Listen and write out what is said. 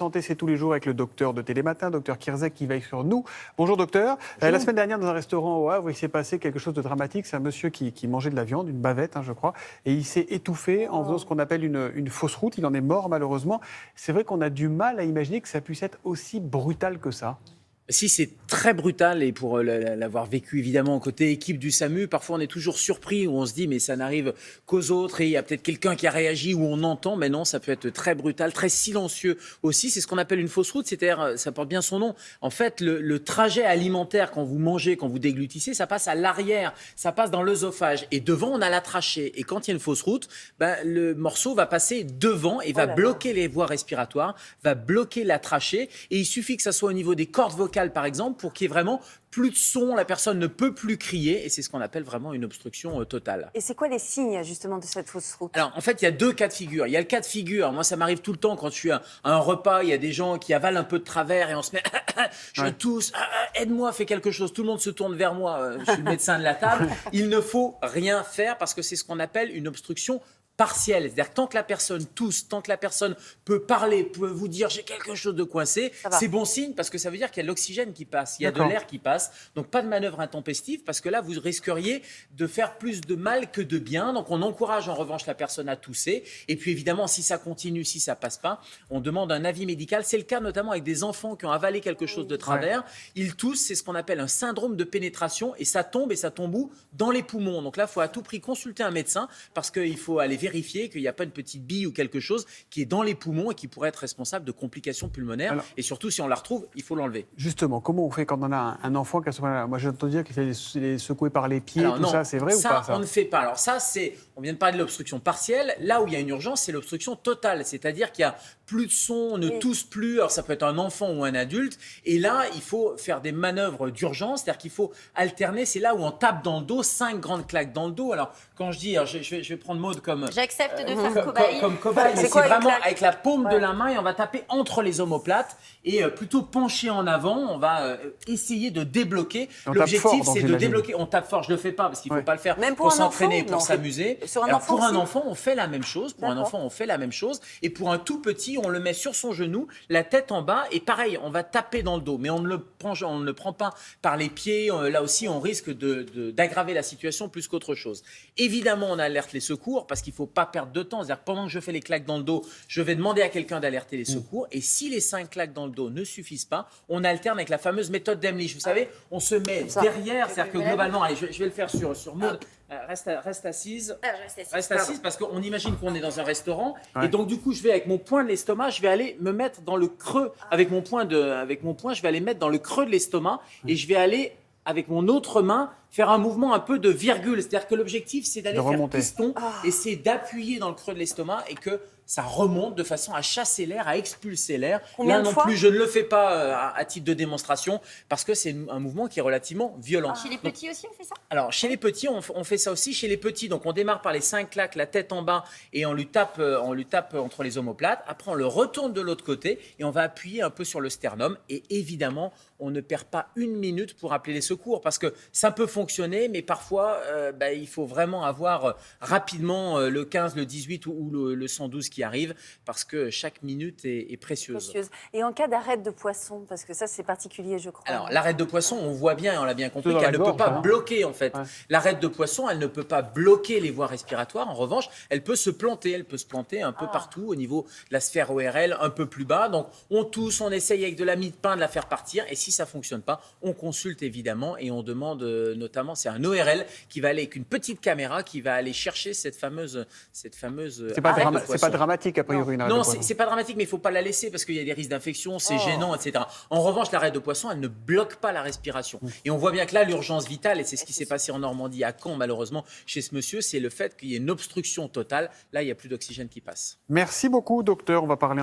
Santé, c'est tous les jours avec le docteur de Télématin, docteur Kirzek, qui veille sur nous. Bonjour docteur. La semaine dernière, dans un restaurant au Havre, il s'est passé quelque chose de dramatique. C'est un monsieur qui mangeait de la viande, une bavette, je crois, et il s'est étouffé en faisant ce qu'on appelle une fausse route. Il en est mort, malheureusement. C'est vrai qu'on a du mal à imaginer que ça puisse être aussi brutal que ça. Si, c'est très brutal et pour l'avoir vécu évidemment côté équipe du SAMU, parfois on est toujours surpris où on se dit mais ça n'arrive qu'aux autres et il y a peut-être quelqu'un qui a réagi où on entend, mais non, ça peut être très brutal, très silencieux aussi. C'est ce qu'on appelle une fausse route, c'est-à-dire, ça porte bien son nom. En fait, le trajet alimentaire quand vous mangez, quand vous déglutissez, ça passe à l'arrière, ça passe dans l'œsophage et devant on a la trachée. Et quand il y a une fausse route, le morceau va passer devant et va bloquer les voies respiratoires, va bloquer la trachée et il suffit que ça soit au niveau des cordes vocales par exemple, pour qu'il y ait vraiment plus de son, la personne ne peut plus crier, et c'est ce qu'on appelle vraiment une obstruction totale. Et c'est quoi les signes, justement, de cette fausse route? Alors, en fait, il y a deux cas de figure. Il y a le cas de figure, moi, ça m'arrive tout le temps quand je suis à un repas, il y a des gens qui avalent un peu de travers, et on se met, je tousse, aide-moi, fais quelque chose. Tout le monde se tourne vers moi, je suis le médecin de la table. Il ne faut rien faire, parce que c'est ce qu'on appelle une obstruction partielle, c'est-à-dire tant que la personne tousse, tant que la personne peut parler, peut vous dire j'ai quelque chose de coincé, c'est bon signe parce que ça veut dire qu'il y a de l'oxygène qui passe, il y a de l'air qui passe, donc pas de manœuvre intempestive parce que là vous risqueriez de faire plus de mal que de bien, donc on encourage en revanche la personne à tousser et puis évidemment si ça continue, si ça passe pas, on demande un avis médical, c'est le cas notamment avec des enfants qui ont avalé quelque chose de travers, ils toussent, c'est ce qu'on appelle un syndrome de pénétration et ça tombe où? Dans les poumons, donc là il faut à tout prix consulter un médecin parce qu'il faut aller vérifier qu'il n'y a pas une petite bille ou quelque chose qui est dans les poumons et qui pourrait être responsable de complications pulmonaires. Alors, et surtout, si on la retrouve, il faut l'enlever. Justement, comment on fait quand on a un enfant qui a ce problème-là? Moi, j'entends dire qu'il fait les secouer par les pieds, tout ça, c'est vrai ou pas ça? On ne fait pas. Alors ça, on vient de parler de l'obstruction partielle. Là où il y a une urgence, c'est l'obstruction totale. C'est-à-dire qu'il n'y a plus de son, on ne tousse plus. Alors ça peut être un enfant ou un adulte. Et là, il faut faire des manœuvres d'urgence. C'est-à-dire qu'il faut alterner. C'est là où on tape dans le dos, 5 grandes claques dans le dos. Alors quand je dis, je vais prendre Maud comme... J'accepte de faire cobaye. Comme cobaye, mais c'est vraiment avec la paume de la main et on va taper entre les omoplates et plutôt pencher en avant, on va essayer de débloquer. L'objectif, c'est de débloquer. On tape fort, je ne le fais pas parce qu'il ne faut pas le faire pour s'entraîner, pour s'amuser. Alors pour un enfant, on fait la même chose. Pour un enfant, on fait la même chose. Et pour un tout petit, on le met sur son genou, la tête en bas et pareil, on va taper dans le dos. Mais on ne le prend pas par les pieds. Là aussi, on risque d'aggraver la situation plus qu'autre chose. Évidemment, on alerte les secours parce qu'il ne faut pas perdre de temps. C'est-à-dire pendant que je fais les claques dans le dos, je vais demander à quelqu'un d'alerter les secours. Et si les 5 claques dans le dos ne suffisent pas, on alterne avec la fameuse méthode d'Emlich. Vous savez, on se met derrière, c'est-à-dire que globalement, allez, je vais le faire sur Maud. Reste assise. Reste assise parce qu'on imagine qu'on est dans un restaurant. Et donc, du coup, je vais avec mon poing de l'estomac, je vais aller me mettre dans le creux. Avec mon poing, je vais aller mettre dans le creux de l'estomac et je vais aller, avec mon autre main, faire un mouvement un peu de virgule. C'est-à-dire que l'objectif, c'est d'aller faire piston et c'est d'appuyer dans le creux de l'estomac et que ça remonte de façon à chasser l'air, à expulser l'air. Là non plus, je ne le fais pas à titre de démonstration parce que c'est un mouvement qui est relativement violent. Chez les petits aussi, on fait ça? Alors, chez les petits, on fait ça aussi. Chez les petits, donc on démarre par les 5 claques, la tête en bas et on lui tape entre les omoplates. Après, on le retourne de l'autre côté et on va appuyer un peu sur le sternum. Et évidemment, on ne perd pas une minute pour appeler les secours parce que ça peut fonctionner, mais parfois, il faut vraiment avoir rapidement le 15, le 18 ou le 112 qui arrive parce que chaque minute est précieuse. Et en cas d'arrête de poisson, parce que ça c'est particulier je crois. Alors l'arrête de poisson, on voit bien et on l'a bien compris qu'elle ne peut pas bloquer en fait. L'arrête de poisson, elle ne peut pas bloquer les voies respiratoires. En revanche, elle peut se planter. Elle peut se planter un peu partout au niveau de la sphère ORL, un peu plus bas. Donc on tousse, on essaye avec de la mie de pain de la faire partir et si ça ne fonctionne pas, on consulte évidemment et on demande notamment, c'est un ORL qui va aller avec une petite caméra qui va aller chercher cette fameuse c'est pas dramatique a priori. Non, c'est pas dramatique, mais il ne faut pas la laisser parce qu'il y a des risques d'infection, c'est gênant, etc. En revanche, l'arrêt de poisson, elle ne bloque pas la respiration. Et on voit bien que là, l'urgence vitale, et c'est ce qui s'est passé en Normandie, à Caen, malheureusement, chez ce monsieur, c'est le fait qu'il y ait une obstruction totale. Là, il n'y a plus d'oxygène qui passe. Merci beaucoup, docteur. On va parler